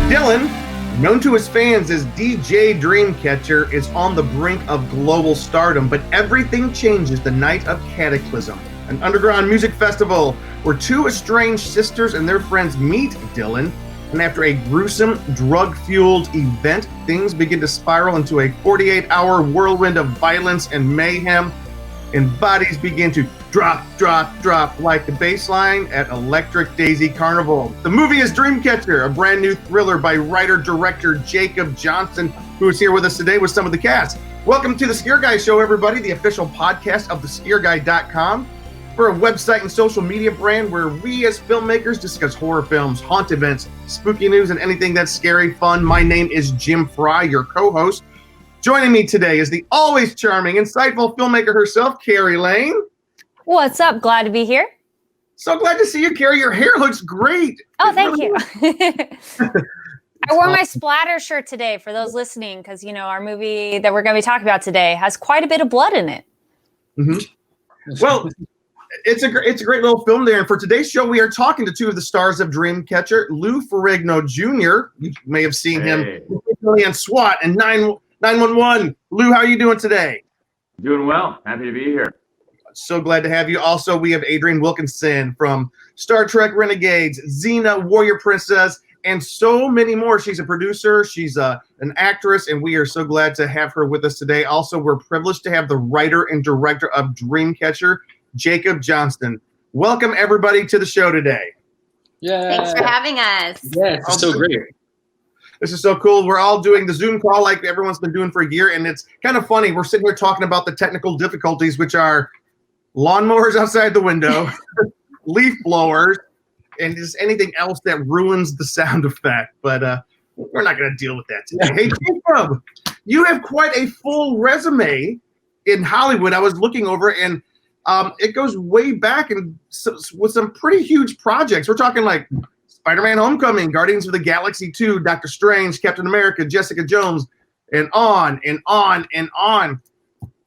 Dylan, known to his fans as DJ Dreamcatcher, is on the brink of global stardom, but everything changes the night of Cataclysm, an underground music festival where two estranged sisters and their friends meet Dylan, and after a gruesome, drug-fueled event, things begin to spiral into a 48-hour whirlwind of violence and mayhem, and bodies begin to drop, drop, drop like the bass line at Electric Daisy Carnival. The movie is Dreamcatcher, a brand new thriller by writer-director Jacob Johnston, who is here with us today with some of the cast. Welcome to the Scare Guy Show, everybody, the official podcast of thescareguy.com. We're a website and social media brand where we as filmmakers discuss horror films, haunt events, spooky news, and anything that's scary fun. My name is Jim Fry, your co-host. Joining me today is the always charming, insightful filmmaker herself, Carrie Lane. What's up? Glad to be here. So glad to see you, Carrie. Your hair looks great. Oh, thank you. I wore my splatter shirt today for those listening because, you know, our movie that we're going to be talking about today has quite a bit of blood in it. Mm-hmm. Well, it's a great little film there. And for today's show, we are talking to two of the stars of Dreamcatcher, Lou Ferrigno Junior. You may have seen him on SWAT and 911. Lou, how are you doing today? Doing well. Happy to be here. So glad to have you. Also, we have Adrienne Wilkinson from Star Trek Renegades, Xena, Warrior Princess, and so many more. She's a producer. She's an actress, and we are so glad to have her with us today. Also, we're privileged to have the writer and director of Dreamcatcher, Jacob Johnston. Welcome, everybody, to the show today. Yeah. Thanks for having us. Yeah, it's so great. This is so cool. We're all doing the Zoom call like everyone's been doing for a year, and it's kind of funny. We're sitting here talking about the technical difficulties, which are lawnmowers outside the window, leaf blowers, and just anything else that ruins the sound effect. But we're not going to deal with that today. Hey, Jacob, you have quite a full resume in Hollywood. I was looking over, and it goes way back and with some pretty huge projects. We're talking like Spider-Man Homecoming, Guardians of the Galaxy 2, Doctor Strange, Captain America, Jessica Jones, and on and on and on.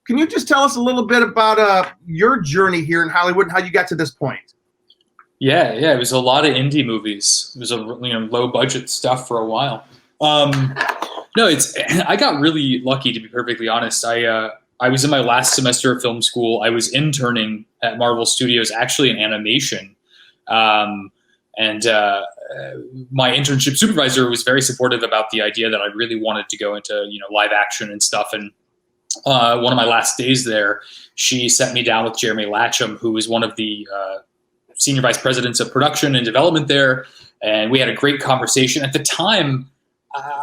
Can you just tell us a little bit about your journey here in Hollywood and how you got to this point? Yeah, it was a lot of indie movies. It was low budget stuff for a while. I got really lucky, to be perfectly honest. I was in my last semester of film school. I was interning at Marvel Studios, actually in animation. And my internship supervisor was very supportive about the idea that I really wanted to go into, live action and stuff. And one of my last days there, she set me down with Jeremy Latcham, who was one of the senior vice presidents of production and development there. And we had a great conversation. At the time,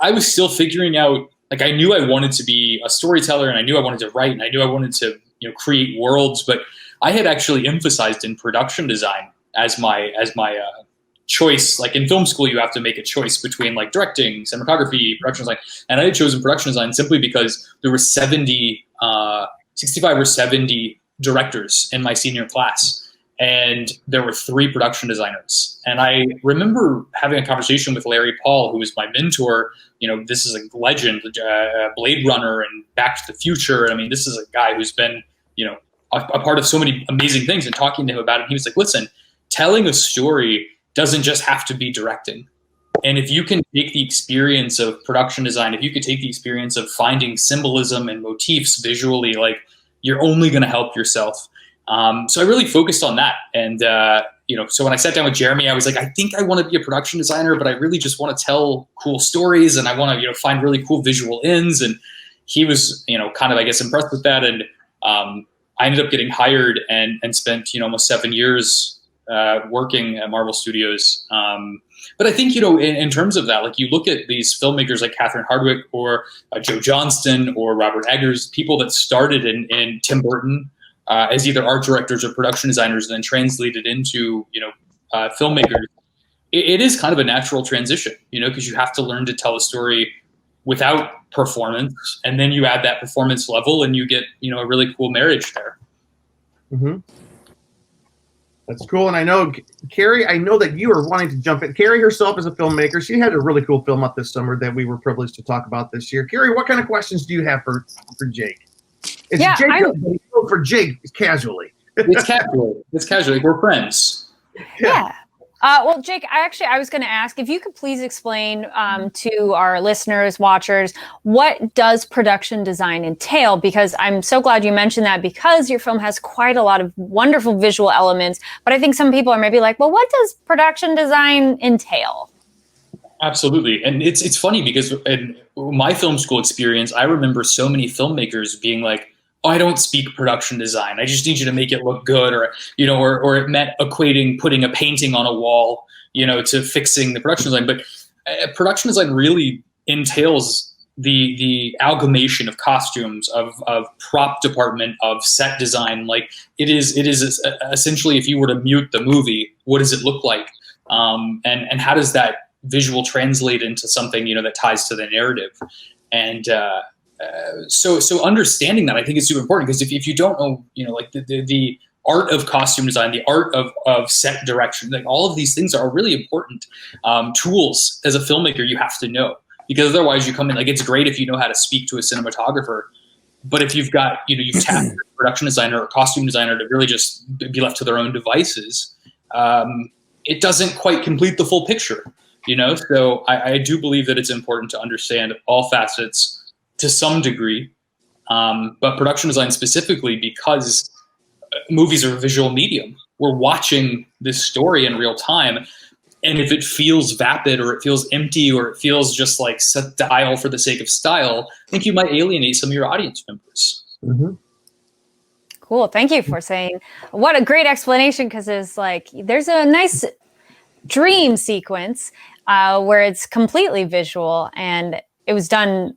I was still figuring out, like, I knew I wanted to be a storyteller, and I knew I wanted to write, and I knew I wanted to, create worlds. But I had actually emphasized in production design as my choice. Like in film school, you have to make a choice between like directing, cinematography, production design. And I had chosen production design simply because there were 65 or 70 directors in my senior class. And there were 3 production designers. And I remember having a conversation with Larry Paul, who was my mentor. This is a legend, Blade Runner and Back to the Future. I mean, this is a guy who's been, a part of so many amazing things. And talking to him about it, he was like, listen, telling a story doesn't just have to be directing. And if you can take the experience of production design, if you could take the experience of finding symbolism and motifs visually, like, you're only going to help yourself. So I really focused on that. And, so when I sat down with Jeremy, I was like, I think I want to be a production designer, but I really just want to tell cool stories, and I want to, find really cool visual ends. And he was, kind of, I guess, impressed with that. And I ended up getting hired and spent, almost 7 years working at Marvel Studios. But I think, in terms of that, like, you look at these filmmakers like Catherine Hardwicke or Joe Johnston or Robert Eggers, people that started in Tim Burton as either art directors or production designers and then translated into, filmmakers. It is kind of a natural transition, because you have to learn to tell a story without performance, and then you add that performance level and you get, a really cool marriage there. Mm-hmm. That's cool. And I know, Carrie, that you are wanting to jump in. Carrie herself is a filmmaker. She had a really cool film out this summer that we were privileged to talk about this year. Carrie, what kind of questions do you have for Jake? It's Jacob, but he spoke for Jake casually. It's casual. It's casual. We're friends. Yeah. Well, Jake, I was going to ask if you could please explain to our listeners, watchers, what does production design entail? Because I'm so glad you mentioned that, because your film has quite a lot of wonderful visual elements. But I think some people are maybe like, well, what does production design entail? Absolutely. And it's funny because in my film school experience, I remember so many filmmakers being like, oh, I don't speak production design. I just need you to make it look good, or it meant equating putting a painting on a wall, to fixing the production design. But production design really entails the amalgamation of costumes, of prop department, of set design. Like it is essentially, if you were to mute the movie, what does it look like? And how does that visual translate into something, that ties to the narrative? And so understanding that, I think, is super important, because if you don't know, like the art of costume design, the art of set direction, like all of these things are really important tools as a filmmaker you have to know, because otherwise you come in, like, it's great if you know how to speak to a cinematographer, but if you've got, you've tapped a production designer or costume designer to really just be left to their own devices, it doesn't quite complete the full picture, So I do believe that it's important to understand all facets to some degree, but production design specifically, because movies are a visual medium. We're watching this story in real time, and if it feels vapid, or it feels empty, or it feels just like style for the sake of style, I think you might alienate some of your audience members. Mm-hmm. Cool. Thank you for saying. What a great explanation, because there's a nice dream sequence where it's completely visual, and it was done.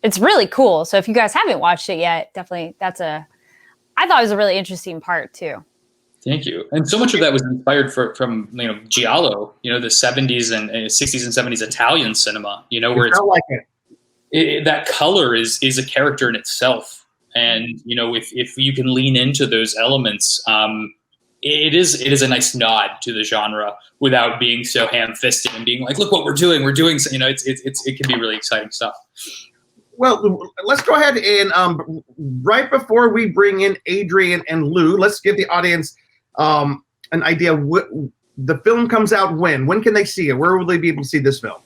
It's really cool. So if you guys haven't watched it yet, definitely I thought it was a really interesting part too. Thank you. And so much of that was inspired from Giallo, the 70s and 60s and 70s Italian cinema, where it's like that color is a character in itself. And, if you can lean into those elements, it is a nice nod to the genre without being so ham-fisted and being like, look what we're doing. It can be really exciting stuff. Well, let's go ahead and right before we bring in Adrienne and Lou, let's give the audience an idea. The film comes out when? When can they see it? Where will they be able to see this film?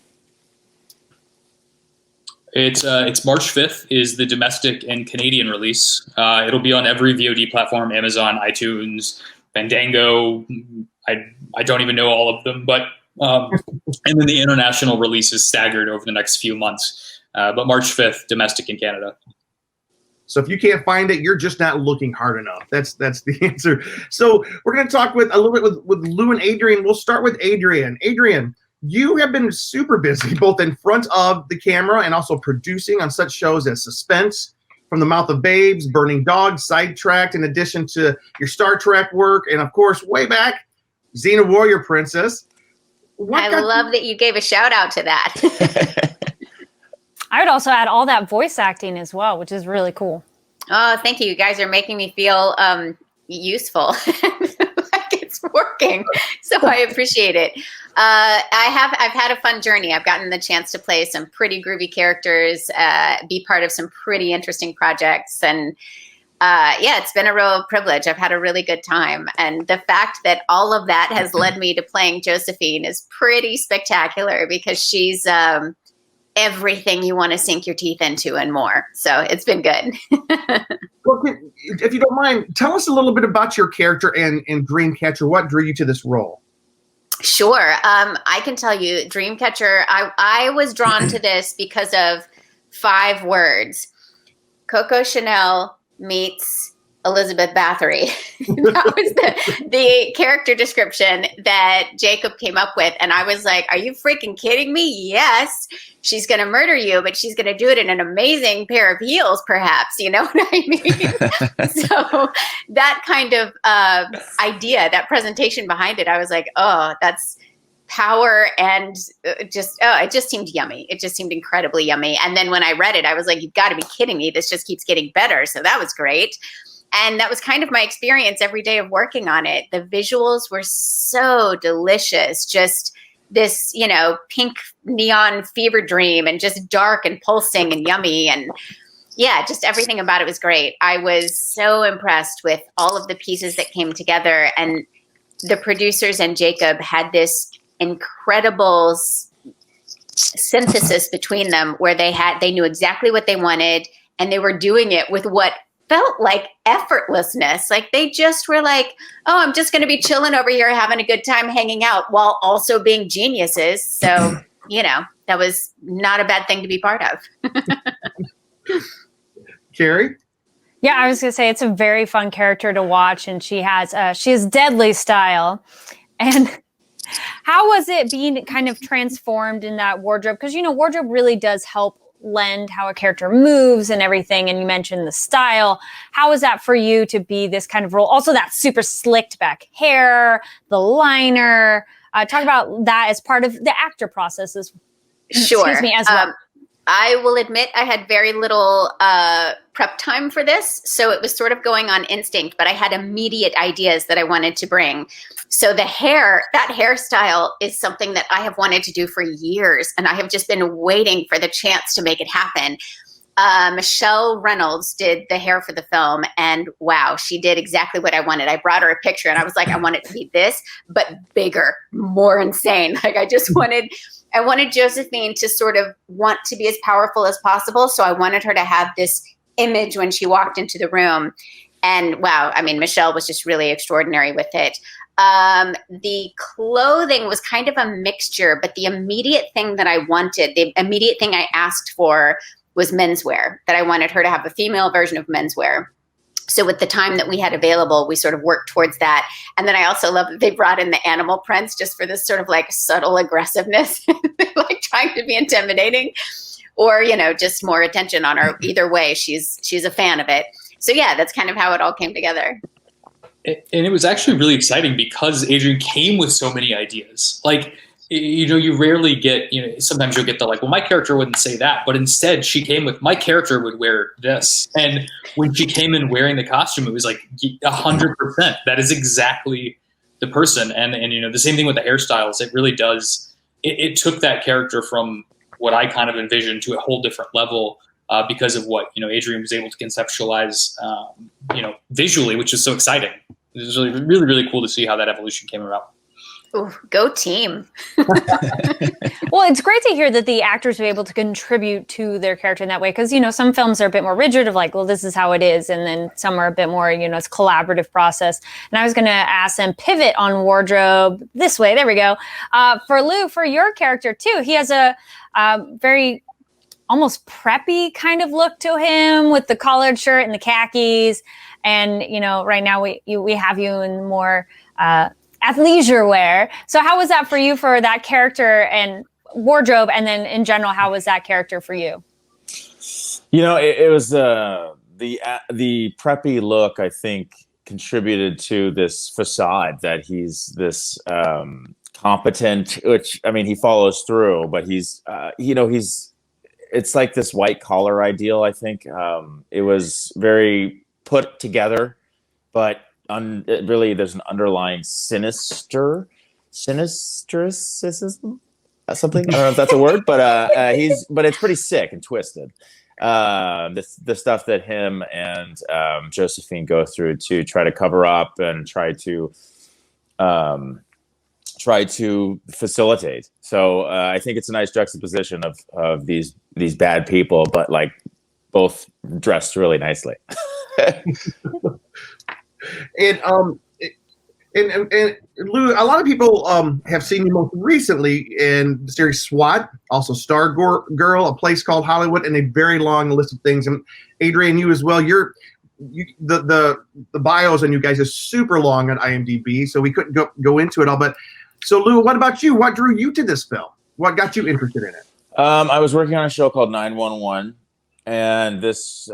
It's March 5th is the domestic and Canadian release. It'll be on every VOD platform: Amazon, iTunes, Fandango. I don't even know all of them, but and then the international release is staggered over the next few months. But March 5th, domestic in Canada. So if you can't find it, you're just not looking hard enough. That's the answer. So we're going to talk a little bit with Lou and Adrienne. We'll start with Adrienne. Adrienne, you have been super busy, both in front of the camera and also producing on such shows as Suspense, From the Mouth of Babes, Burning Dogs, Sidetracked, in addition to your Star Trek work, and of course, way back, Xena Warrior Princess. I love that you gave a shout out to that. I would also add all that voice acting as well, which is really cool. Oh, thank you. You guys are making me feel useful. Like it's working. So I appreciate it. I've had a fun journey. I've gotten the chance to play some pretty groovy characters, be part of some pretty interesting projects. And it's been a real privilege. I've had a really good time. And the fact that all of that has led me to playing Josephine is pretty spectacular, because she's everything you want to sink your teeth into and more. So it's been good. Well, if you don't mind, tell us a little bit about your character and Dreamcatcher. What drew you to this role? Sure. I can tell you, Dreamcatcher, I was drawn to this because of 5 words. Coco Chanel meets Elizabeth Bathory. That was the character description that Jacob came up with. And I was like, are you freaking kidding me? Yes, she's going to murder you, but she's going to do it in an amazing pair of heels, perhaps. You know what I mean? So that kind of idea, that presentation behind it, I was like, oh, that's power. And it just seemed yummy. It just seemed incredibly yummy. And then when I read it, I was like, you've got to be kidding me. This just keeps getting better. So that was great. And that was kind of my experience every day of working on it. The visuals were so delicious. Just this, pink neon fever dream, and just dark and pulsing and yummy. And Yeah, just everything about it was great. I was so impressed with all of the pieces that came together, and the producers and Jacob had this incredible synthesis between them where they knew exactly what they wanted, and they were doing it with what felt like effortlessness. Like they just were like, oh, I'm just going to be chilling over here, having a good time hanging out while also being geniuses. So, that was not a bad thing to be part of. Carrie? Yeah, I was going to say it's a very fun character to watch, and she has deadly style. And how was it being kind of transformed in that wardrobe? Because, wardrobe really does help lend how a character moves and everything. And you mentioned the style. How was that for you to be this kind of role? Also, that super slicked back hair, the liner. Talk about that as part of the actor processes. Sure. Excuse me, as well. I will admit I had very little prep time for this, so it was sort of going on instinct, but I had immediate ideas that I wanted to bring. So that hairstyle is something that I have wanted to do for years, and I have just been waiting for the chance to make it happen. Michelle Reynolds did the hair for the film, and wow, she did exactly what I wanted. I brought her a picture, and I was like, I want it to be this, but bigger, more insane. Like I wanted Josephine to sort of want to be as powerful as possible. So I wanted her to have this image when she walked into the room. And wow, I mean, Michelle was just really extraordinary with it. The clothing was kind of a mixture, but the immediate thing that I wanted, the immediate thing I asked for was menswear, that I wanted her to have a female version of menswear. So with the time that we had available, we sort of worked towards that. And then I also love that they brought in the animal prints just for this sort of like subtle aggressiveness, like trying to be intimidating or, just more attention on her. Either way, she's a fan of it. So yeah, that's kind of how it all came together. And it was actually really exciting because Adrienne came with so many ideas. Like, you rarely get, sometimes you'll get the like, well, my character wouldn't say that, but instead she came with, my character would wear this. And when she came in wearing the costume, it was like 100%. That is exactly the person. And the same thing with the hairstyles. It really does. It took that character from what I kind of envisioned to a whole different level because of what, Adrienne was able to conceptualize, visually, which is so exciting. It was really, really, really cool to see how that evolution came about. Ooh, go team. Well, it's great to hear that the actors are able to contribute to their character in that way. Because, some films are a bit more rigid of like, well, this is how it is. And then some are a bit more, it's a collaborative process. And I was going to ask them pivot on wardrobe this way. There we go. For Lou, for your character too, he has a very almost preppy kind of look to him with the collared shirt and the khakis. And, right now we have you in more athleisure wear. So how was that for you for that character and wardrobe? And then in general, how was that character for you? It was the preppy look, I think, contributed to this facade that he's this competent, which, I mean, he follows through, but he's it's like this white collar ideal, I think. It was very put together, but really, there's an underlying sinister cynicism, something. I don't know if that's a word, but it's pretty sick and twisted. The stuff that him and Josephine go through to try to cover up and try to facilitate. So I think it's a nice juxtaposition of these bad people, but like both dressed really nicely. And Lou, a lot of people have seen you most recently in the series SWAT, also Star Girl, A Place Called Hollywood, and a very long list of things. And Adrienne, you as well. The bios on you guys is super long on IMDb, so we couldn't go into it all. But so Lou, what about you? What drew you to this film? What got you interested in it? I was working on a show called 911, and this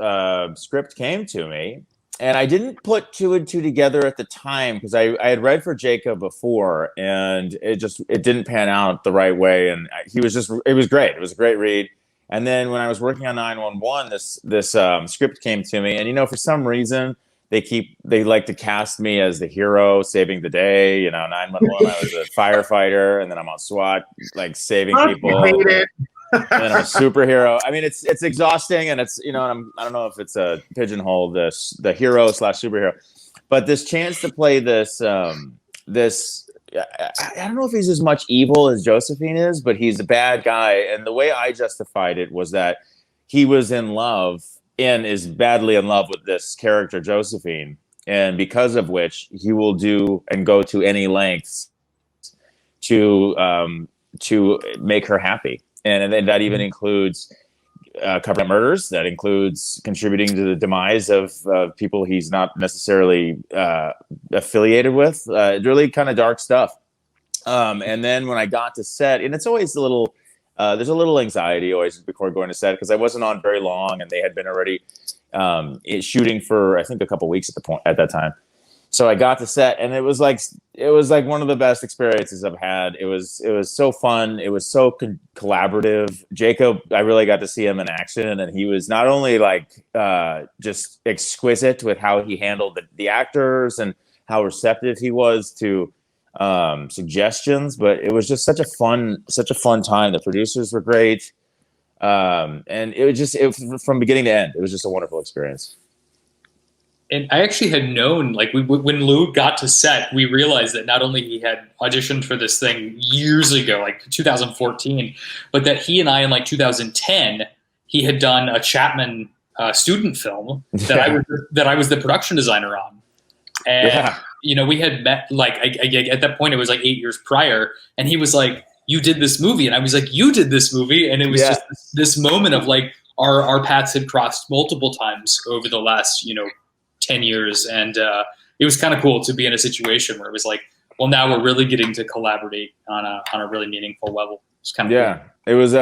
script came to me. And I didn't put two and two together at the time because I had read for Jacob before, and it didn't pan out the right way. And it was great. It was a great read. And then when I was working on 911, this script came to me, and for some reason they like to cast me as the hero saving the day. 911, I was a firefighter, and then I'm on SWAT, like saving people. I hate it. and I'm a superhero. I mean, it's exhausting, and it's, you know, and I don't know if it's a pigeonhole the hero / superhero, but this chance to play this I don't know if he's as much evil as Josephine is, but he's a bad guy. And the way I justified it was that he was is badly in love with this character, Josephine. And because of which he will do and go to any lengths to make her happy. And then that even includes covering murders. That includes contributing to the demise of people he's not necessarily affiliated with. Really kind of dark stuff. And then when I got to set, and it's always a little, there's a little anxiety always before going to set because I wasn't on very long, and they had been already shooting for I think a couple weeks at that time. So I got to set, and it was like one of the best experiences I've had. It was so fun. It was so collaborative. Jacob, I really got to see him in action, and he was not only like just exquisite with how he handled the actors and how receptive he was to suggestions, but it was just such a fun time. The producers were great, and it was from beginning to end. It was just a wonderful experience. And I actually had known, like, when Lou got to set, we realized that not only he had auditioned for this thing years ago, like 2014, but that he and I in like 2010, he had done a Chapman student film that I was the production designer on. And, you know, we had met, like, at that point, it was like 8 years prior. And he was like, you did this movie. And I was like, you did this movie. And it was just this moment of like, our paths had crossed multiple times over the last, 10 years. And it was kind of cool to be in a situation where it was like, well, now we're really getting to collaborate on a really meaningful level. It's kind of cool. It was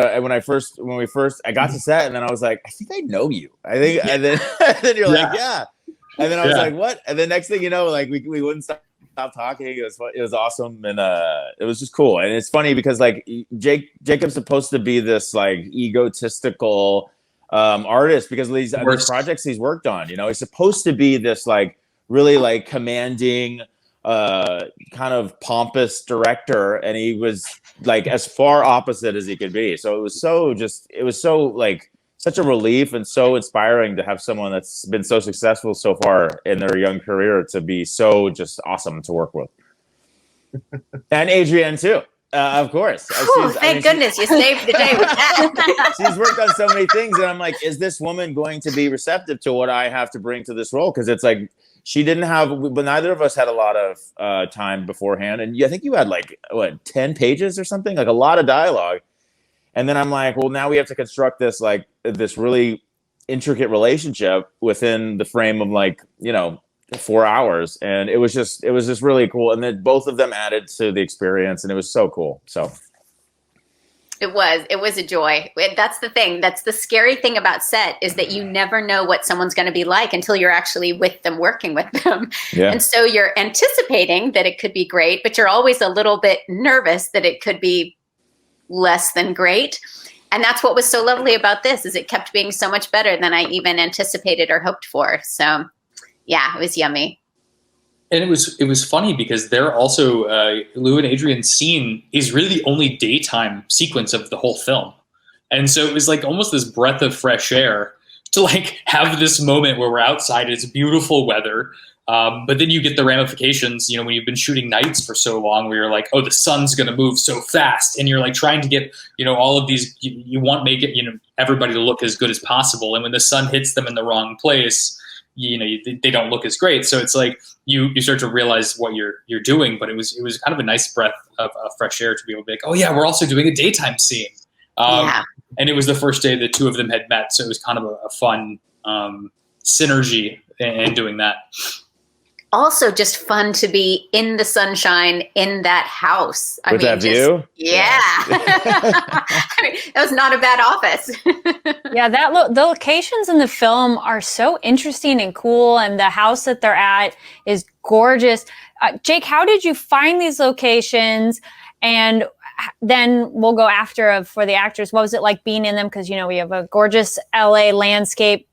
when we first I got to set, and then I was like, I think I know you. And then you're like, yeah. And then I was like, what? And the next thing you know, like we wouldn't stop talking. It was awesome, and it was just cool. And it's funny because like Jacob's supposed to be this like egotistical artist because of these projects he's worked on. He's supposed to be this like really like commanding, kind of pompous director, and he was like as far opposite as he could be. So it was so like such a relief and so inspiring to have someone that's been so successful so far in their young career to be so just awesome to work with. And Adrienne too. Of course. Thank goodness you saved the day with that. She's worked on so many things, and I'm like, is this woman going to be receptive to what I have to bring to this role? Because it's like she didn't have, but neither of us had a lot of time beforehand. And I think you had like 10 pages or something, like a lot of dialogue. And then I'm like, well, now we have to construct this really intricate relationship within the frame of 4 hours. And it was just really cool. And then both of them added to the experience, and it was so cool. So it was a joy. That's the thing. That's the scary thing about set, is that you never know what someone's going to be like until you're actually with them, working with them. Yeah. And so you're anticipating that it could be great, but you're always a little bit nervous that it could be less than great. And that's what was so lovely about this, is it kept being so much better than I even anticipated or hoped for. So yeah, it was yummy. And it was funny because they're also Lou and Adrian's scene is really the only daytime sequence of the whole film. And so it was like almost this breath of fresh air to like have this moment where we're outside, it's beautiful weather. But then you get the ramifications, when you've been shooting nights for so long, where you're like, oh, the sun's going to move so fast. And you're like trying to get, all of these, you want to make it, everybody to look as good as possible. And when the sun hits them in the wrong place, they don't look as great. So it's like you start to realize what you're doing. But it was kind of a nice breath of fresh air to be able to be like, oh yeah, we're also doing a daytime scene. And it was the first day the two of them had met. So it was kind of a fun synergy in doing that. Also just fun to be in the sunshine in that house. With that view? Yeah. I mean, that was not a bad office. Yeah, the locations in the film are so interesting and cool, and the house that they're at is gorgeous. Jake, how did you find these locations? And then we'll go after for the actors. What was it like being in them? Because, we have a gorgeous LA landscape,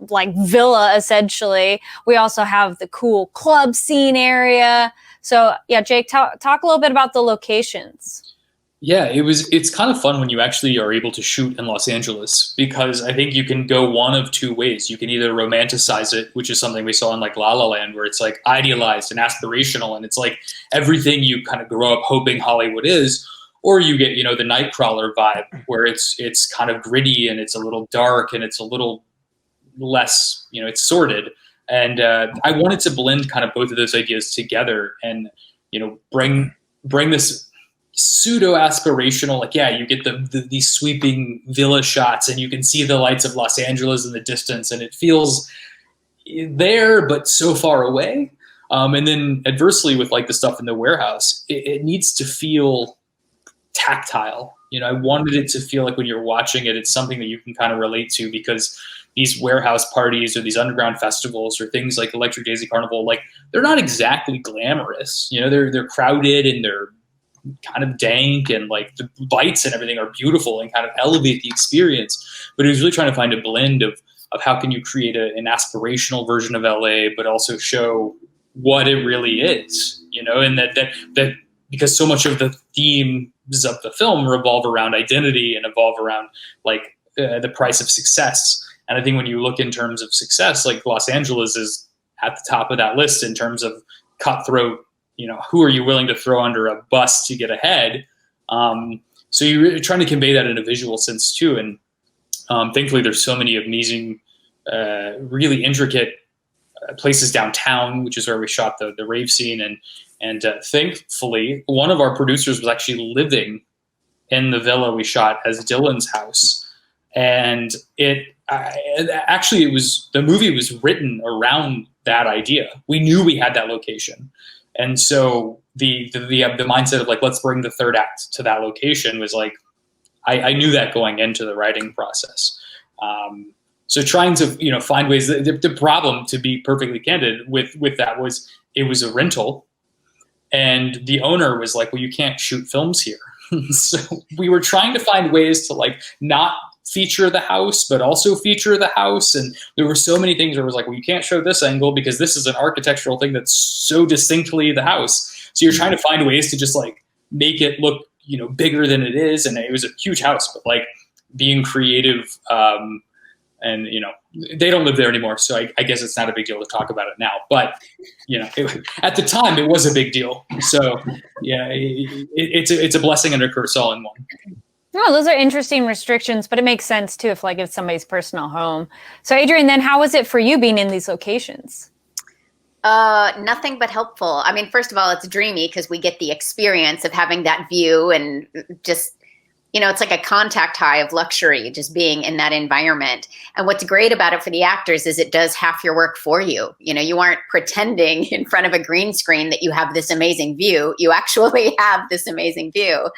like villa essentially. We also have the cool club scene area. So yeah, Jake, talk a little bit about the locations. Yeah, it's kind of fun when you actually are able to shoot in Los Angeles, because I think you can go one of two ways. You can either romanticize it, which is something we saw in like La La Land, where it's like idealized and aspirational, and it's like everything you kind of grow up hoping Hollywood is, or you get, the Nightcrawler vibe, where it's kind of gritty and it's a little dark and it's a little less, it's sordid. And I wanted to blend kind of both of those ideas together and, bring this pseudo aspirational, like, yeah, you get these sweeping villa shots and you can see the lights of Los Angeles in the distance and it feels there, but so far away. And then adversely with like the stuff in the warehouse, it needs to feel tactile. I wanted it to feel like when you're watching it, it's something that you can kind of relate to, because these warehouse parties or these underground festivals or things like Electric Daisy Carnival, like they're not exactly glamorous. They're crowded and they're kind of dank, and like the lights and everything are beautiful and kind of elevate the experience. But it was really trying to find a blend of how can you create an aspirational version of LA, but also show what it really is, and that because so much of the themes of the film revolve around identity and evolve around like the price of success. And I think when you look in terms of success, like Los Angeles is at the top of that list in terms of cutthroat, who are you willing to throw under a bus to get ahead? So you're trying to convey that in a visual sense too. And thankfully there's so many amazing, really intricate places downtown, which is where we shot the rave scene. And thankfully one of our producers was actually living in the villa we shot as Dylan's house. And the movie was written around that idea. We knew we had that location. And so the mindset of like, let's bring the third act to that location was like, I knew that going into the writing process. So trying to, find ways the problem, to be perfectly candid with that, was it was a rental, and the owner was like, well, you can't shoot films here. So we were trying to find ways to like not feature the house, but also feature the house. And there were so many things where it was like, well, you can't show this angle because this is an architectural thing that's so distinctly the house. So you're trying to find ways to just like make it look, bigger than it is. And it was a huge house, but like being creative, and, they don't live there anymore. So I guess it's not a big deal to talk about it now, but at the time it was a big deal. So yeah, it's a blessing and a curse all in one. No, those are interesting restrictions, but it makes sense too if it's somebody's personal home. So Adrienne, then how was it for you being in these locations? Nothing but helpful. I mean, first of all, it's dreamy because we get the experience of having that view and just, it's like a contact high of luxury just being in that environment. And what's great about it for the actors is it does half your work for you. You aren't pretending in front of a green screen that you have this amazing view. You actually have this amazing view.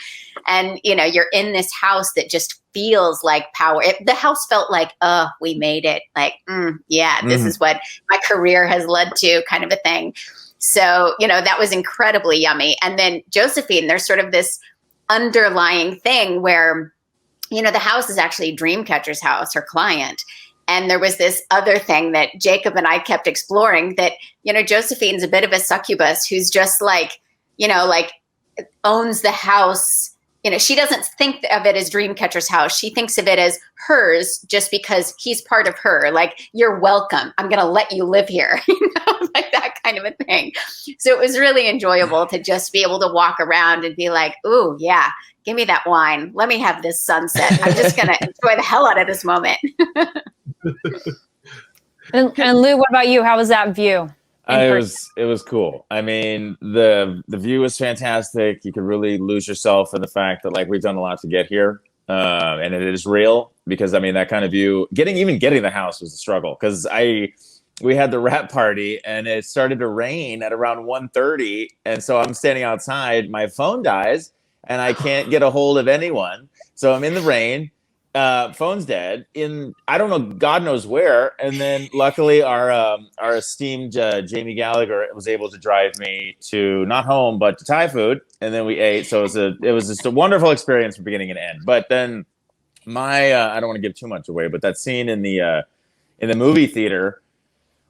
And, you're in this house that just feels like power. The house felt like, we made it. Like, this is what my career has led to, kind of a thing. So, that was incredibly yummy. And then Josephine, there's sort of this underlying thing where, the house is actually Dreamcatcher's house, her client. And there was this other thing that Jacob and I kept exploring that, Josephine's a bit of a succubus who's just like, like owns the house. She doesn't think of it as Dreamcatcher's house. She thinks of it as hers just because he's part of her. Like, you're welcome. I'm going to let you live here, like that kind of a thing. So it was really enjoyable to just be able to walk around and be like, ooh, yeah, give me that wine. Let me have this sunset. I'm just going to enjoy the hell out of this moment. And Lou, what about you? How was that view? It was cool. I mean, the view was fantastic. You could really lose yourself in the fact that like we've done a lot to get here, and it is real, because I mean that kind of view. Getting the house was a struggle, because we had the wrap party and it started to rain at around 1:30, and so I'm standing outside. My phone dies and I can't get a hold of anyone, so I'm in the rain. Phone's dead in, I don't know, God knows where. And then luckily our esteemed Jamie Gallagher was able to drive me to, not home, but to Thai food. And then we ate. So it was just a wonderful experience from beginning and end. But then I don't want to give too much away, but that scene in the movie theater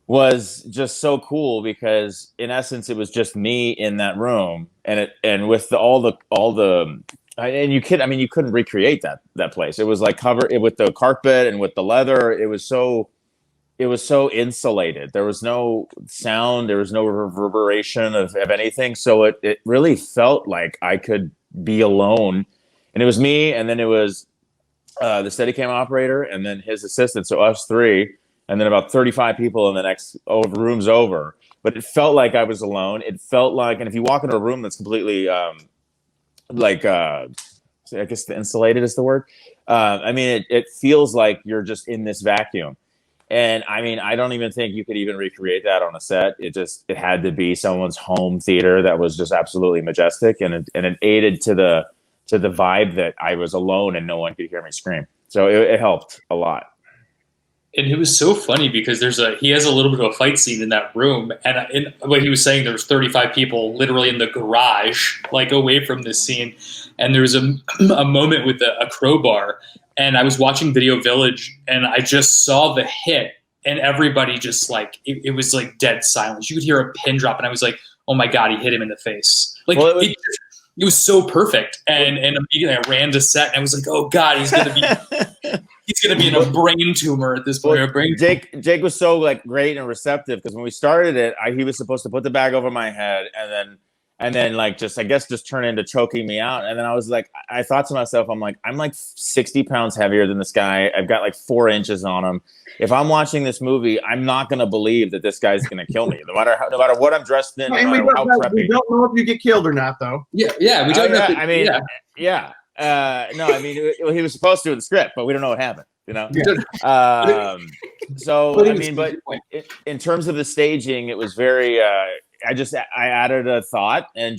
was just so cool, because in essence, it was just me in that room. And with all the and you couldn't recreate that place. It was like covered with the carpet and with the leather. It was so insulated. There was no sound. There was no reverberation of anything. So it really felt like I could be alone. And it was me, and then it was the Steadicam operator, and then his assistant. So us three, and then about 35 people in the next rooms over. But it felt like I was alone. It felt like, and if you walk into a room that's completely I guess the insulated is the word. It feels like you're just in this vacuum. And I mean, I don't even think you could even recreate that on a set. It had to be someone's home theater that was just absolutely majestic, and it aided to the vibe that I was alone and no one could hear me scream. So it helped a lot. And it was so funny because he has a little bit of a fight scene in that room, and what he was saying, there was 35 people literally in the garage, like away from this scene, and there was a moment with a crowbar, and I was watching Video Village, and I just saw the hit, and everybody just like it was like dead silence. You could hear a pin drop, and I was like, "Oh my god, he hit him in the face!" Like it was so perfect, and immediately I ran to set, and I was like, "Oh god, he's gonna be in a brain tumor at this point." Jake was so like great and receptive, because when we started it, he was supposed to put the bag over my head and then like just turn into choking me out. And then I was like, I thought to myself, I'm like 60 pounds heavier than this guy. I've got like 4 inches on him. If I'm watching this movie, I'm not going to believe that this guy's going to kill me, no matter what I'm dressed in. We don't know if you get killed or not, though. Yeah, we don't know. No, I mean, he was supposed to in the script, but we don't know what happened. You know. Yeah. But in terms of the staging, it was very. I added a thought, and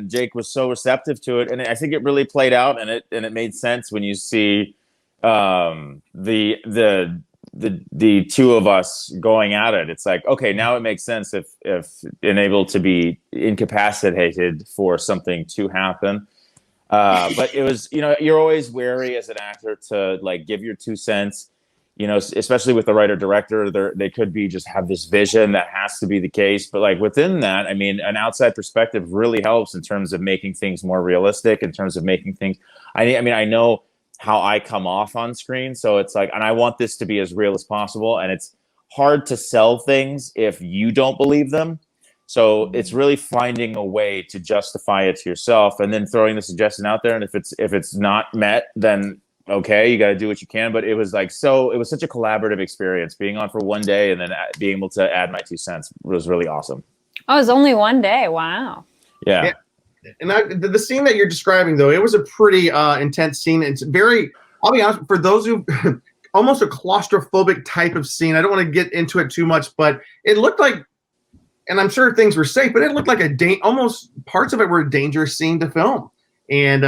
Jake was so receptive to it, and I think it really played out, and it made sense when you see the two of us going at it. It's like, okay, now it makes sense if able to be incapacitated for something to happen. But it was, you're always wary as an actor to like give your 2 cents, especially with the writer director. They could be just have this vision that has to be the case. But like within that, I mean, an outside perspective really helps in terms of making things more realistic, in terms of making things. I know how I come off on screen. So it's like, and I want this to be as real as possible. And it's hard to sell things if you don't believe them. So it's really finding a way to justify it to yourself, and then throwing the suggestion out there. And if it's not met, then okay, you got to do what you can. But it was like, it was such a collaborative experience being on for one day, and then being able to add my 2 cents was really awesome. Oh, it was only one day. Wow. Yeah. And the scene that you're describing, though, it was a pretty intense scene. It's very, I'll be honest, for those who almost a claustrophobic type of scene. I don't want to get into it too much, but it looked like, and I'm sure things were safe, but it looked like almost parts of it were a dangerous scene to film. And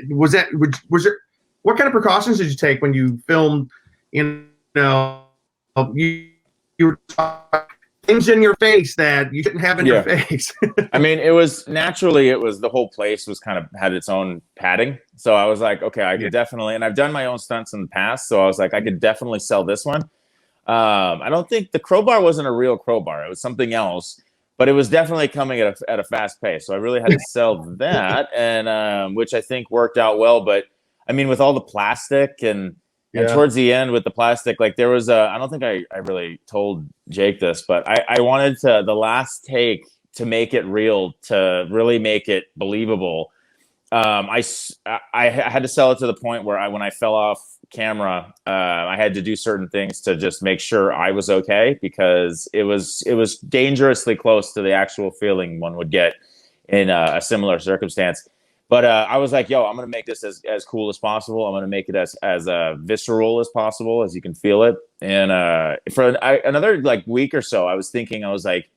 was there, what kind of precautions did you take when you filmed, you were things in your face that you didn't have in your face? I mean, it was the whole place was kind of had its own padding. So I was like, okay, I could definitely, and I've done my own stunts in the past. So I was like, I could definitely sell this one. I don't think the crowbar wasn't a real crowbar. It was something else, but it was definitely coming at a fast pace. So I really had to sell that, and which I think worked out well. But I mean, with all the plastic and towards the end with the plastic, like there was I don't think I really told Jake this, but I wanted the last take to make it real, to really make it believable. I had to sell it to the point where when I fell off camera, I had to do certain things to just make sure I was okay, because it was dangerously close to the actual feeling one would get in a similar circumstance. But I was like, yo, I'm going to make this as cool as possible. I'm going to make it as visceral as possible, as you can feel it. And for another like week or so, I was like,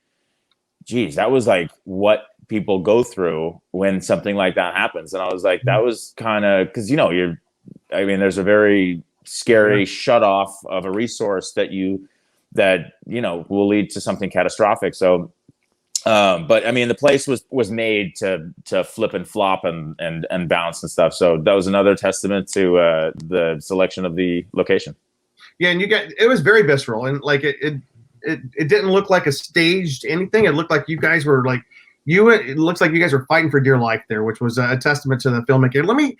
geez, that was like what people go through when something like that happens. And I was like, that was kind of, because, there's a very scary shut off of a resource that will lead to something catastrophic. So, but I mean, the place was made to flip and flop and bounce and stuff. So that was another testament to the selection of the location. Yeah, and it was very visceral, and like it didn't look like a staged anything. It looked like you guys were like it looks like you guys are fighting for dear life there, which was a testament to the filmmaker. Let me,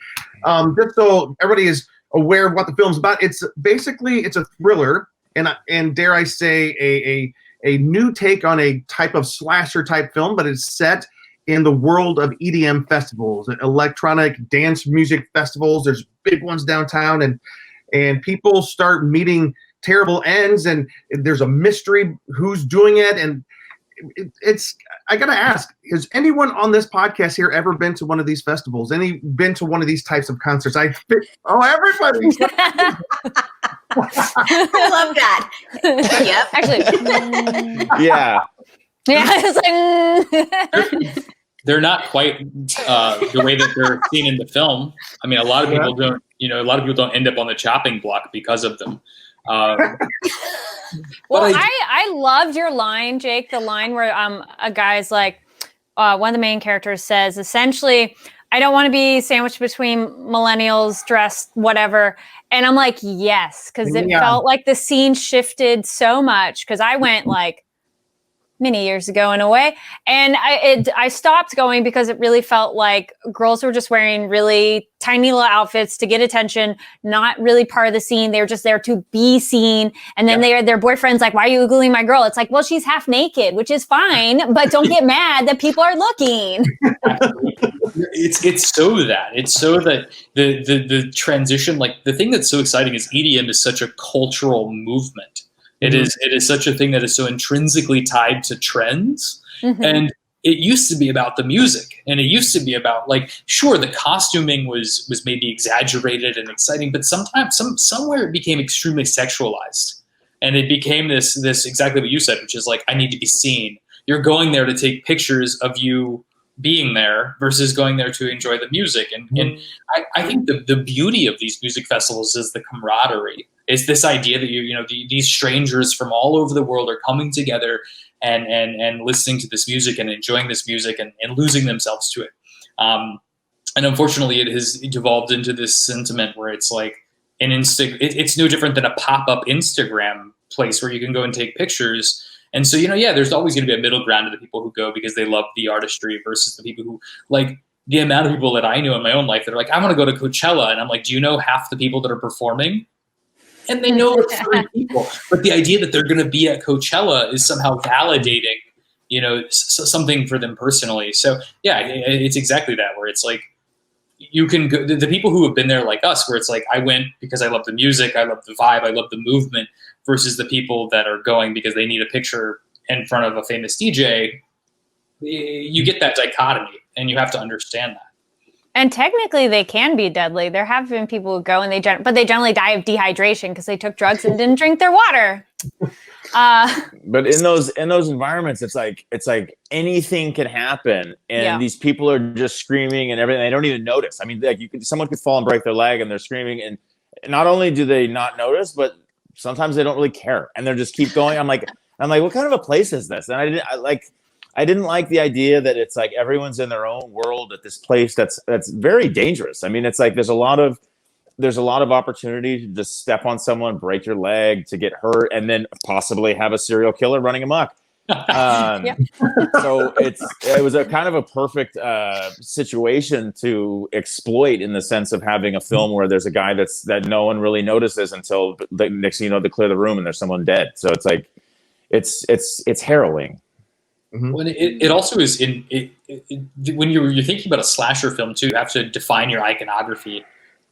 just so everybody is aware of what the film's about. It's a thriller, and dare I say a new take on a type of slasher type film, but it's set in the world of EDM festivals, electronic dance music festivals. There's big ones downtown, and people start meeting terrible ends, and there's a mystery who's doing it. And I gotta ask, has anyone on this podcast here ever been to one of these festivals? Been to one of these types of concerts? Everybody. I love that. Yep. Actually, Yeah. it's like They're not quite the way that they're seen in the film. I mean, a lot of people don't. A lot of people don't end up on the chopping block because of them. Well, I loved your line, Jake. The line where a guy's like, one of the main characters says, essentially, I don't want to be sandwiched between millennials dressed whatever. And I'm like, yes, because it felt like the scene shifted so much. Because I went like many years ago in a way, and I stopped going because it really felt like girls were just wearing really tiny little outfits to get attention, not really part of the scene. They were just there to be seen. And then their boyfriend's like, why are you oogling my girl? It's like, well, she's half naked, which is fine, but don't get mad that people are looking. It's so that the transition, like the thing that's so exciting is EDM is such a cultural movement. It is such a thing that is so intrinsically tied to trends. Mm-hmm. And it used to be about the music, and it used to be about, like, sure, the costuming was maybe exaggerated and exciting, but somewhere it became extremely sexualized. And it became this exactly what you said, which is like, I need to be seen. You're going there to take pictures of you being there versus going there to enjoy the music. And I think the beauty of these music festivals is the camaraderie. It's this idea that these strangers from all over the world are coming together and listening to this music and enjoying this music and losing themselves to it. And unfortunately, it has devolved into this sentiment where it's like it's no different than a pop-up Instagram place where you can go and take pictures. And so, there's always going to be a middle ground to the people who go because they love the artistry versus the people who, like, the amount of people that I know in my own life that are like, I want to go to Coachella. And I'm like, do you know half the people that are performing? And they know it's 3 people. But the idea that they're going to be at Coachella is somehow validating, something for them personally. So, it's exactly that, where it's like, you can go, the people who have been there like us, where it's like, I went because I love the music, I love the vibe, I love the movement, versus the people that are going because they need a picture in front of a famous DJ. You get that dichotomy, and you have to understand that. And technically, they can be deadly. There have been people who go and they generally die of dehydration because they took drugs and didn't drink their water. But in those environments, it's like anything can happen, and these people are just screaming and everything. They don't even notice. I mean, like someone could fall and break their leg, and they're screaming, and not only do they not notice, but sometimes they don't really care, and they just keep going. I'm like, what kind of a place is this? And I didn't like the idea that it's like everyone's in their own world at this place that's very dangerous. I mean, it's like there's a lot of opportunity to just step on someone, break your leg, to get hurt, and then possibly have a serial killer running amok. So it was a kind of a perfect situation to exploit, in the sense of having a film where there's a guy that no one really notices until the next thing you know, they clear the room and there's someone dead. So it's like it's harrowing. Mm-hmm. When it also is when you're thinking about a slasher film too, you have to define your iconography,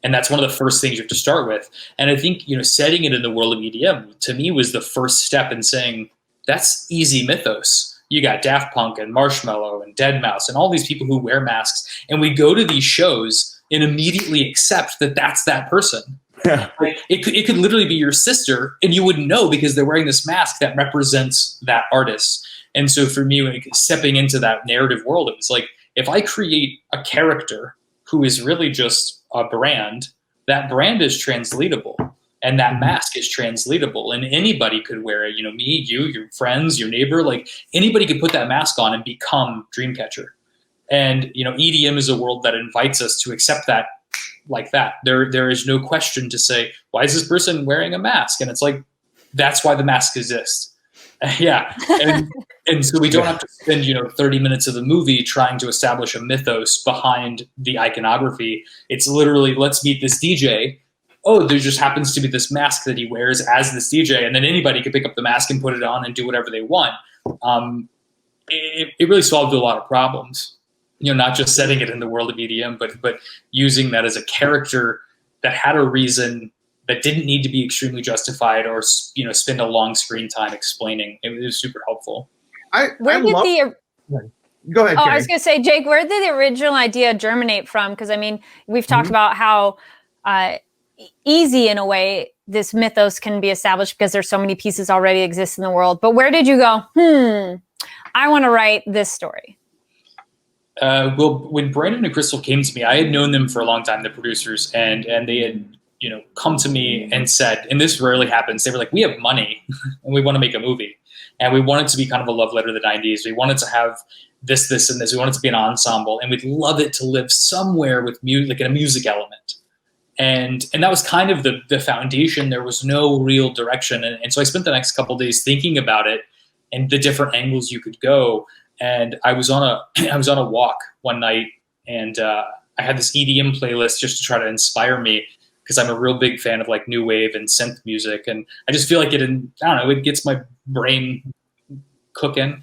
and that's one of the first things you have to start with. And I think setting it in the world of EDM to me was the first step in saying that's easy mythos. You got Daft Punk and Marshmello and Deadmau5 and all these people who wear masks, and we go to these shows and immediately accept that that's that person. Like, it could literally be your sister, and you wouldn't know because they're wearing this mask that represents that artist. And so for me, like, stepping into that narrative world, it was like, if I create a character who is really just a brand, that brand is translatable, and that mask is translatable, and anybody could wear it. Me, you, your friends, your neighbor, like anybody could put that mask on and become Dreamcatcher. And EDM is a world that invites us to accept that like that. There is no question to say, why is this person wearing a mask? And it's like, that's why the mask exists. Yeah. And so we don't have to spend, 30 minutes of the movie trying to establish a mythos behind the iconography. It's literally, let's meet this DJ. Oh, there just happens to be this mask that he wears as this DJ, and then anybody could pick up the mask and put it on and do whatever they want. It really solved a lot of problems. Not just setting it in the world of EDM, but using that as a character that had a reason that didn't need to be extremely justified or spend a long screen time explaining. It was super helpful. Go ahead. Oh, Carrie. I was going to say, Jake, where did the original idea germinate from? Because we've talked about how easy, in a way, this mythos can be established because there's so many pieces already exist in the world. But where did you go? I want to write this story. Well, when Brandon and Crystal came to me, I had known them for a long time, the producers, and they had come to me and said, and this rarely happens, they were like, we have money and we want to make a movie. And we want it to be kind of a love letter to the 90s. We wanted to have this, and this. We want it to be an ensemble. And we'd love it to live somewhere with music, like in a music element. And that was kind of the foundation. There was no real direction. And so I spent the next couple of days thinking about it and the different angles you could go. And I was on a walk one night, and I had this EDM playlist just to try to inspire me, because I'm a real big fan of like new wave and synth music, and I just feel like it gets my brain cooking.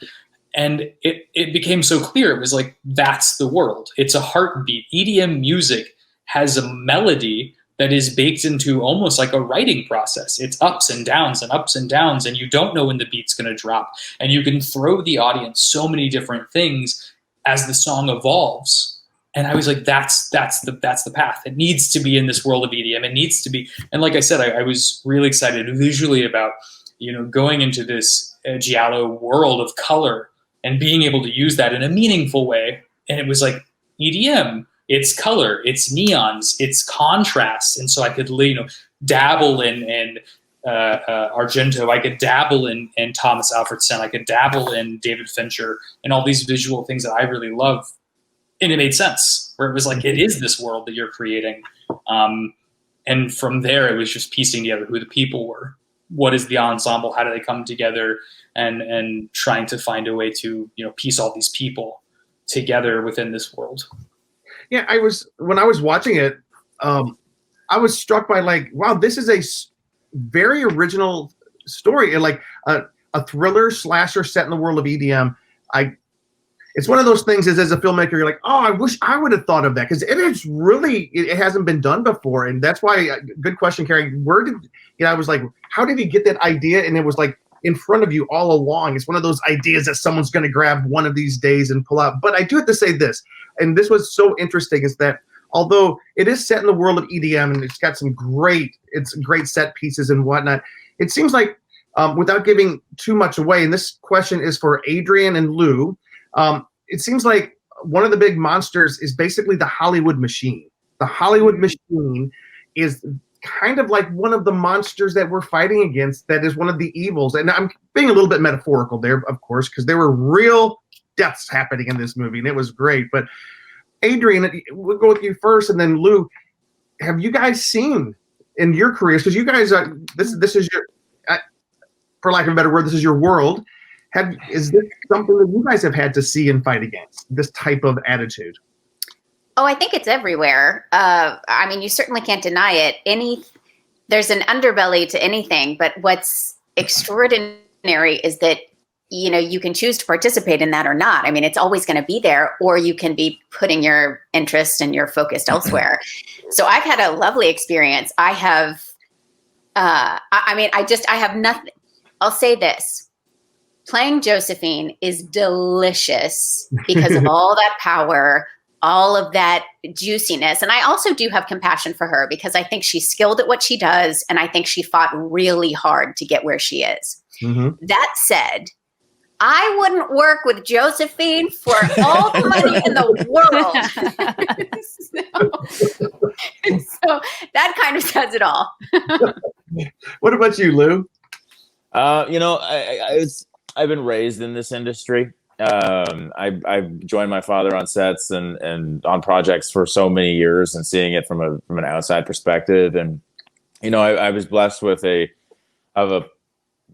And it became so clear. It was like, that's the world. It's a heartbeat. EDM music has a melody that is baked into almost like a writing process. It's ups and downs and ups and downs, and you don't know when the beat's going to drop. And you can throw the audience so many different things as the song evolves. And I was like, that's the path. It needs to be in this world of EDM. It needs to be. And like I said, I was really excited visually about, going into this giallo world of color and being able to use that in a meaningful way. And it was like EDM. It's color, it's neons, it's contrast. And so I could, dabble in Argento. I could dabble in Thomas Alfredson. I could dabble in David Fincher and all these visual things that I really love. And it made sense, where it was like, it is this world that you're creating. And from there, it was just piecing together who the people were. What is the ensemble? How do they come together? And trying to find a way to, piece all these people together within this world. Yeah, when I was watching it, I was struck by like, wow, this is a very original story, and like a thriller slasher set in the world of EDM. It's one of those things as a filmmaker, you're like, oh, I wish I would have thought of that, because it hasn't been done before. And that's why, good question, Carrie. I was like, how did he get that idea? And it was like in front of you all along. It's one of those ideas that someone's going to grab one of these days and pull out. But I do have to say this, and this was so interesting, is that although it is set in the world of EDM and it's got some great set pieces and whatnot, it seems like, without giving too much away, and this question is for Adrienne and Lou, it seems like one of the big monsters is basically the Hollywood machine. The Hollywood machine is kind of like one of the monsters that we're fighting against, that is one of the evils. And I'm being a little bit metaphorical there, of course, because there were real deaths happening in this movie, and it was great. But Adrienne, we'll go with you first, and then Lou, have you guys seen in your careers, because you guys are, this is your, for lack of a better word, this is your world. Is this something that you guys have had to see and fight against, this type of attitude? Oh, I think it's everywhere. You certainly can't deny it. There's an underbelly to anything, but what's extraordinary is that, you can choose to participate in that or not. It's always going to be there, or you can be putting your interest and your focus elsewhere. So I've had a lovely experience. I have nothing. I'll say this. Playing Josephine is delicious because of all that power, all of that juiciness. And I also do have compassion for her, because I think she's skilled at what she does, and I think she fought really hard to get where she is. Mm-hmm. That said, I wouldn't work with Josephine for all the money in the world. so that kind of says it all. What about you, Lou? I've been raised in this industry. I've joined my father on sets and on projects for so many years, and seeing it from an outside perspective. And I was blessed with a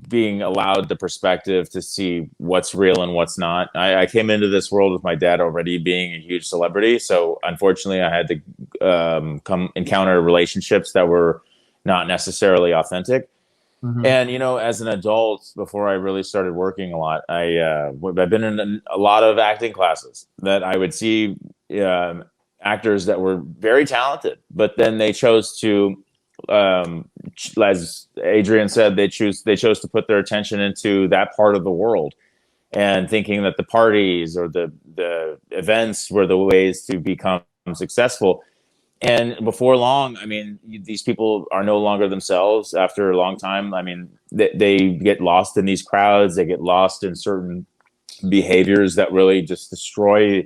being allowed the perspective to see what's real and what's not. I came into this world with my dad already being a huge celebrity, so unfortunately, I had to encounter relationships that were not necessarily authentic. Mhm. And as an adult, before I really started working a lot, I've been in a lot of acting classes that I would see actors that were very talented, but then they chose to, as Adrienne said, they chose to put their attention into that part of the world, and thinking that the parties or the events were the ways to become successful. And before long, I mean, these people are no longer themselves after a long time. I mean, they get lost in these crowds. They get lost in certain behaviors that really just destroy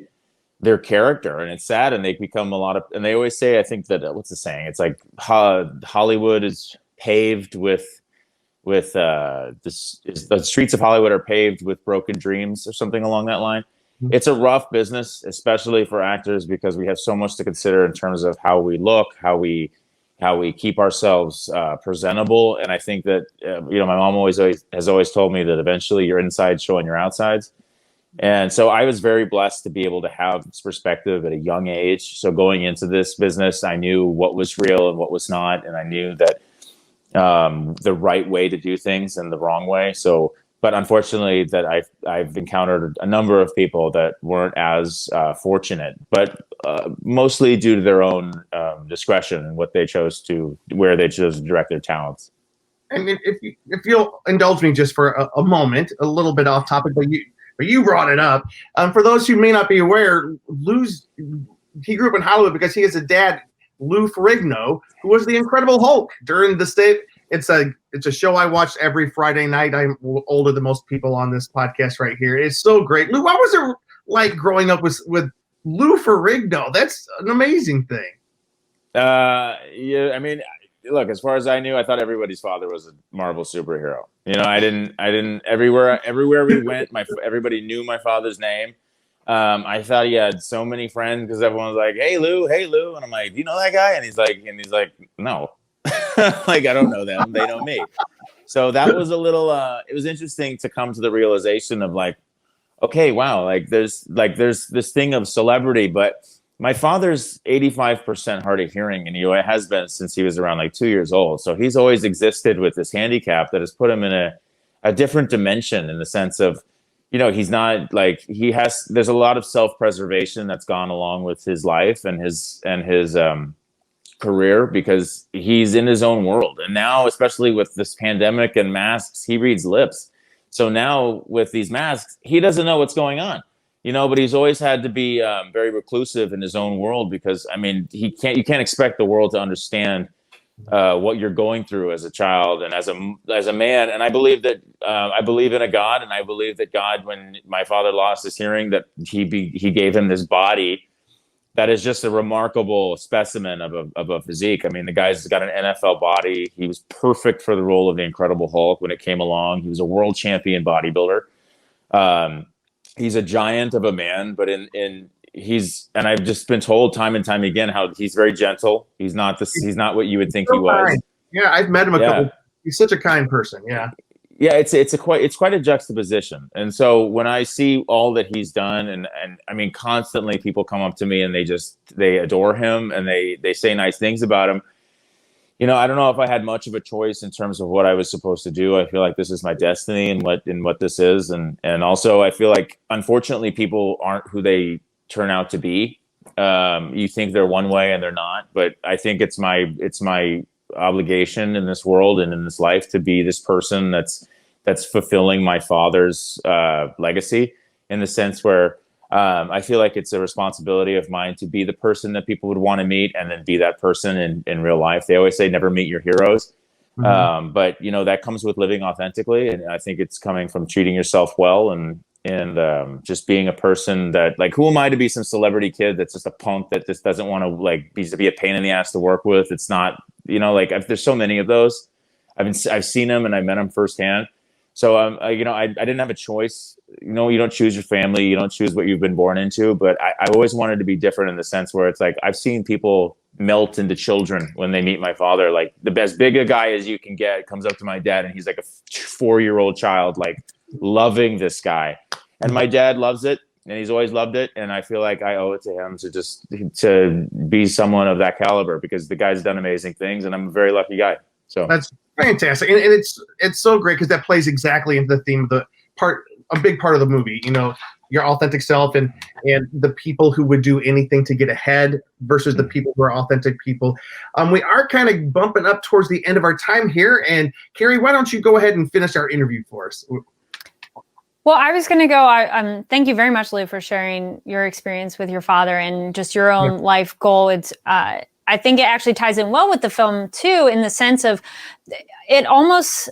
their character. And it's sad. And they become and they always say, I think that, what's the saying? It's like Hollywood is paved with the streets of Hollywood are paved with broken dreams, or something along that line. It's a rough business, especially for actors, because we have so much to consider in terms of how we look, how we keep ourselves presentable. And I think that my mom has always told me that eventually your insides showing your outsides. And so I was very blessed to be able to have this perspective at a young age. So going into this business, I knew what was real and what was not, and I knew that the right way to do things and the wrong way. But unfortunately, that I've encountered a number of people that weren't as fortunate, but mostly due to their own discretion and where they chose to direct their talents. And if you'll indulge me just for a moment, a little bit off topic, but you brought it up. For those who may not be aware, he grew up in Hollywood because he has a dad, Lou Ferrigno, who was the Incredible Hulk during the state. It's a show I watch every Friday night. I'm older than most people on this podcast right here. It's so great. Lou, what was it like growing up with Lou Ferrigno? That's an amazing thing. Yeah, I mean, look, as far as I knew, I thought everybody's father was a Marvel superhero. I didn't everywhere we went, everybody knew my father's name. I thought he had so many friends because everyone was like, hey Lou. And I'm like, do you know that guy? And he's like, no. Like, I don't know them. They know me. So that was a little, it was interesting to come to the realization of like, okay, wow. Like there's this thing of celebrity, but my father's 85% hard of hearing, and it has been since he was around like 2 years old. So he's always existed with this handicap that has put him in a different dimension, in the sense of, he's not like, there's a lot of self-preservation that's gone along with his life and his career, because he's in his own world. And now, especially with this pandemic and masks, he reads lips. So now with these masks, he doesn't know what's going on, but he's always had to be very reclusive in his own world, because I mean, you can't expect the world to understand what you're going through as a child and as a man. And I believe that I believe in a God, and I believe that God, when my father lost his hearing, that he gave him this body that is just a remarkable specimen of a physique. I mean, the guy's got an NFL body. He was perfect for the role of the Incredible Hulk when it came along. He was a world champion bodybuilder. He's a giant of a man, but and I've just been told time and time again how he's very gentle. He's not what you would think he was. Kind. Yeah, I've met him a couple. He's such a kind person. Yeah. Yeah, it's quite a juxtaposition. And so when I see all that he's done, and I mean, constantly people come up to me and they adore him and they say nice things about him. I don't know if I had much of a choice in terms of what I was supposed to do. I feel like this is my destiny and what this is. And also I feel like, unfortunately, people aren't who they turn out to be. You think they're one way and they're not, but I think it's my obligation in this world and in this life to be this person that's fulfilling my father's legacy, in the sense where I feel like it's a responsibility of mine to be the person that people would want to meet, and then be that person in real life. They always say never meet your heroes. Mm-hmm. But that comes with living authentically. And I think it's coming from treating yourself well and just being a person that, like, who am I to be some celebrity kid that's just a punk that just doesn't want to be a pain in the ass to work with? It's not, there's so many of those. I've seen them and I met them firsthand. So, I didn't have a choice. You don't choose your family. You don't choose what you've been born into. But I always wanted to be different, in the sense where it's like, I've seen people melt into children when they meet my father. Like the as big a guy as you can get comes up to my dad, and he's like a 4-year-old child, like loving this guy. And my dad loves it, and he's always loved it. And I feel like I owe it to him to be someone of that caliber, because the guy's done amazing things, and I'm a very lucky guy. So that's fantastic, and it's so great because that plays exactly into the theme of a big part of the movie. You know, your authentic self and the people who would do anything to get ahead versus the people who are authentic people. We are kind of bumping up towards the end of our time here, and Carrie, why don't you go ahead and finish our interview for us? Well, I was going to go. Thank you very much, Lou, for sharing your experience with your father and just your own life goal. It's I think it actually ties in well with the film too, in the sense of it almost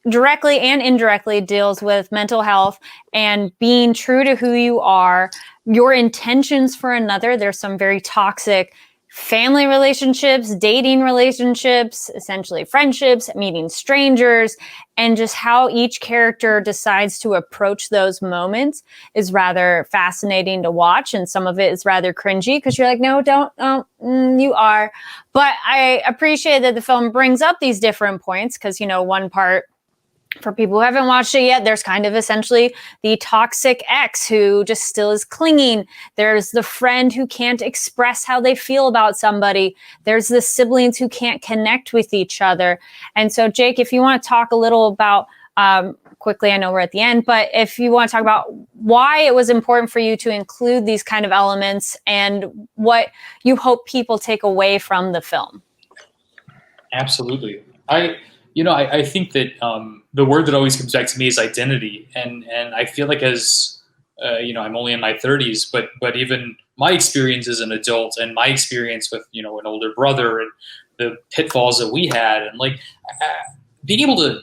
directly and indirectly deals with mental health and being true to who you are, your intentions for another. There's some very toxic family relationships, dating relationships, essentially friendships, meeting strangers, and just how each character decides to approach those moments is rather fascinating to watch. And some of it is rather cringy because you're like, no, don't, you are. But I appreciate that the film brings up these different points because, you know, one part, for people who haven't watched it yet, there's kind of essentially the toxic ex who just still is clinging. There's the friend who can't express how they feel about somebody. There's the siblings who can't connect with each other. And so, Jake, if you want to talk a little about, quickly, I know we're at the end, but if you want to talk about why it was important for you to include these kind of elements and what you hope people take away from the film. Absolutely. I think that the word that always comes back to me is identity, and I feel like as I'm only in my 30s, but even my experience as an adult and my experience with an older brother and the pitfalls that we had, and like being able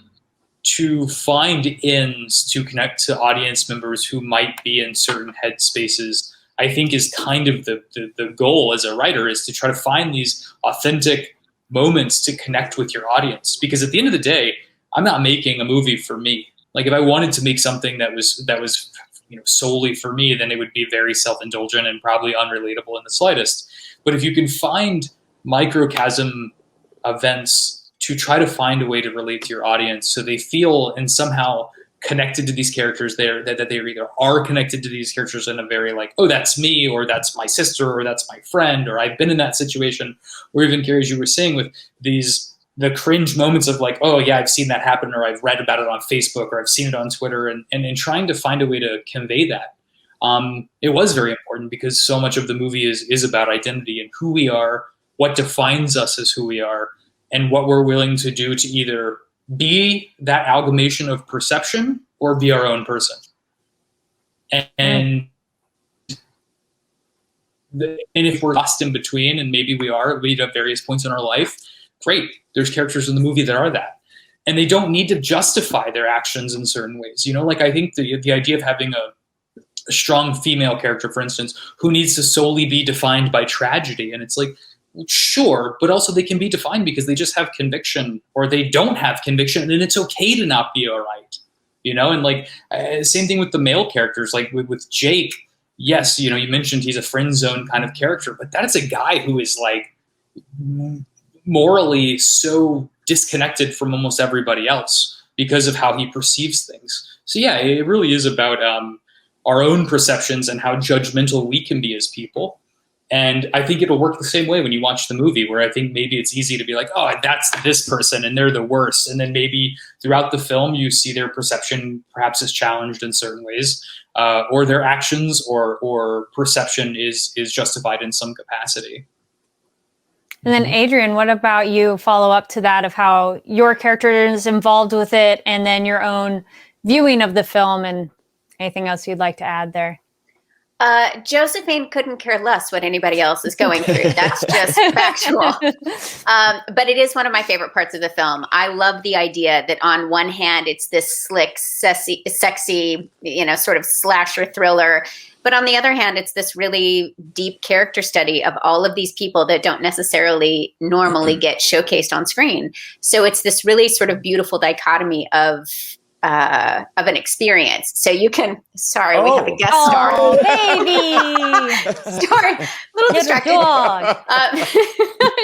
to find ends to connect to audience members who might be in certain headspaces, I think is kind of the goal as a writer, is to try to find these authentic moments to connect with your audience. Because at the end of the day, I'm not making a movie for me. Like if I wanted to make something that was solely for me, then it would be very self-indulgent and probably unrelatable in the slightest. But if you can find microcosm events to try to find a way to relate to your audience so they feel and somehow connected to these characters there, that they either are connected to these characters in a very like, oh, that's me, or that's my sister, or that's my friend, or I've been in that situation, or even, Carrie, as you were saying, with the cringe moments of like, oh yeah, I've seen that happen, or I've read about it on Facebook, or I've seen it on Twitter, and trying to find a way to convey that. It was very important because so much of the movie is about identity and who we are, what defines us as who we are, and what we're willing to do to either be that amalgamation of perception or be our own person. And if we're lost in between, and maybe we are, we at various points in our life, great. There's characters in the movie that are that. And they don't need to justify their actions in certain ways. Like I think the idea of having a strong female character, for instance, who needs to solely be defined by tragedy. And it's like, sure, but also they can be defined because they just have conviction, or they don't have conviction, and it's okay to not be all right, and like same thing with the male characters, like with Jake. Yes, you mentioned he's a friend zone kind of character, but that is a guy who is like morally so disconnected from almost everybody else because of how he perceives things. So yeah, it really is about our own perceptions and how judgmental we can be as people. And I think it'll work the same way when you watch the movie, where I think maybe it's easy to be like, oh, that's this person and they're the worst. And then maybe throughout the film, you see their perception perhaps is challenged in certain ways, or their actions or perception is justified in some capacity. And then Adrienne, what about you? Follow up to that of how your character is involved with it, and then your own viewing of the film, and anything else you'd like to add there? Josephine couldn't care less what anybody else is going through. That's just factual. But it is one of my favorite parts of the film. I love the idea that on one hand, it's this slick, sexy, sort of slasher thriller. But on the other hand, it's this really deep character study of all of these people that don't necessarily normally get showcased on screen. So it's this really sort of beautiful dichotomy of an experience. So you can. Sorry, we have a guest star. Oh, baby! Little distracted.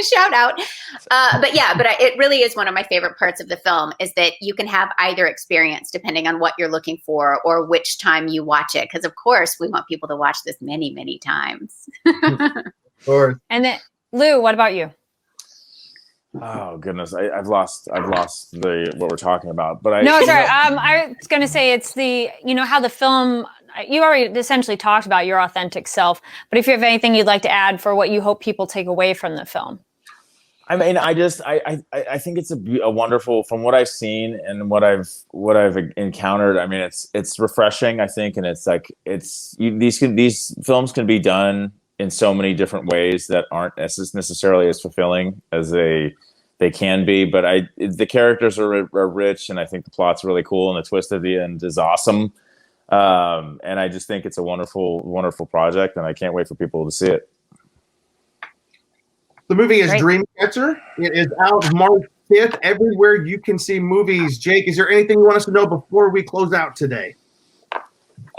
Shout out. It really is one of my favorite parts of the film is that you can have either experience depending on what you're looking for or which time you watch it. Because of course we want people to watch this many, many times. Of course. And then Lou, what about you? Oh goodness, I've lost what we're talking about. But No, sorry. I was going to say it's how the film. You already essentially talked about your authentic self, but if you have anything you'd like to add for what you hope people take away from the film. I mean, I think it's a wonderful, from what I've seen and what I've encountered. I mean, it's refreshing, I think, and it's like these films can be done in so many different ways that aren't necessarily as fulfilling as they can be. But the characters are rich, and I think the plot's really cool, and the twist at the end is awesome. And I just think it's a wonderful, wonderful project, and I can't wait for people to see it. The movie is Dreamcatcher. It is out March 5th everywhere you can see movies. Jake, is there anything you want us to know before we close out today?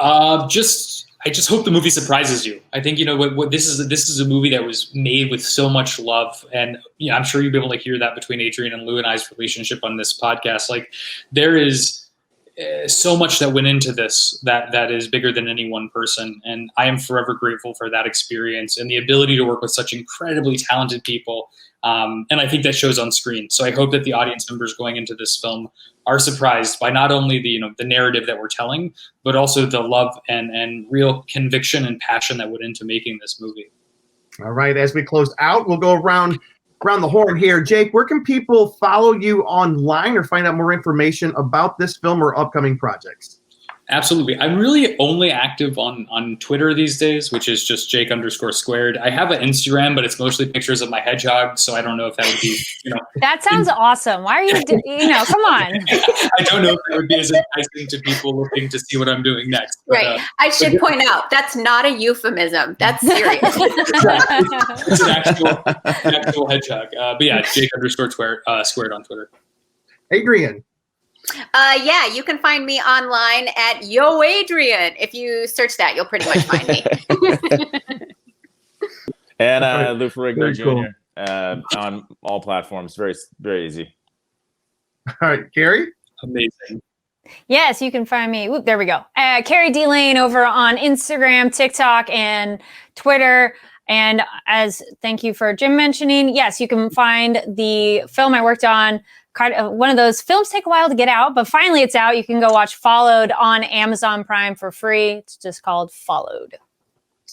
I just hope the movie surprises you. I think what this is a movie that was made with so much love, and I'm sure you'll be able to hear that between Adrienne and Lou and I's relationship on this podcast. Like there is so much that went into this that is bigger than any one person, and I am forever grateful for that experience and the ability to work with such incredibly talented people. And I think that shows on screen. So I hope that the audience members going into this film are surprised by not only the narrative that we're telling, but also the love and real conviction and passion that went into making this movie. All right, as we close out, we'll go around the horn here. Jake, where can people follow you online or find out more information about this film or upcoming projects? Absolutely. I'm really only active on Twitter these days, which is just Jake_squared. I have an Instagram, but it's mostly pictures of my hedgehog. So I don't know if that would be, That sounds awesome. Why are you, come on. I don't know if that would be as enticing to people looking to see what I'm doing next. But, right. I should point out, that's not a euphemism. That's serious. It's an actual hedgehog. But yeah, Jake_squared on Twitter. Adrienne. You can find me online at Yo Adrienne. If you search that, you'll pretty much find me. And Lou Ferrigno Junior on all platforms. Very, very easy. All right, Carrie? Amazing. Yes, you can find me. There we go. Carrie D. Lane over on Instagram, TikTok, and Twitter. And thank you for Jim mentioning, yes, you can find the film I worked on. One of those films take a while to get out, but finally it's out. You can go watch Followed on Amazon Prime for free. It's just called Followed.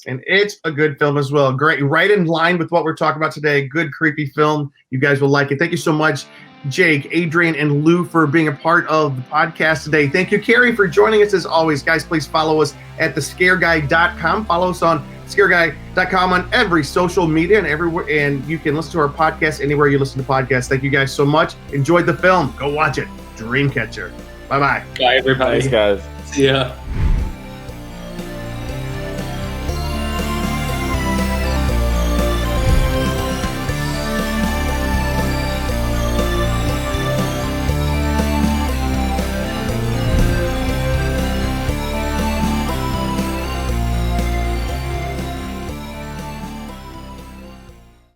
And it's a good film as well. Great. Right in line with what we're talking about today. Good, creepy film. You guys will like it. Thank you so much, Jake, Adrienne, and Lou for being a part of the podcast today. Thank you, Carrie, for joining us as always. Guys, please follow us at thescareguy.com. Follow us on scareguy.com on every social media and everywhere. And you can listen to our podcast anywhere you listen to podcasts. Thank you guys so much. Enjoyed the film. Go watch it. Dreamcatcher. Bye-bye. Bye, everybody. Thanks, guys. See ya.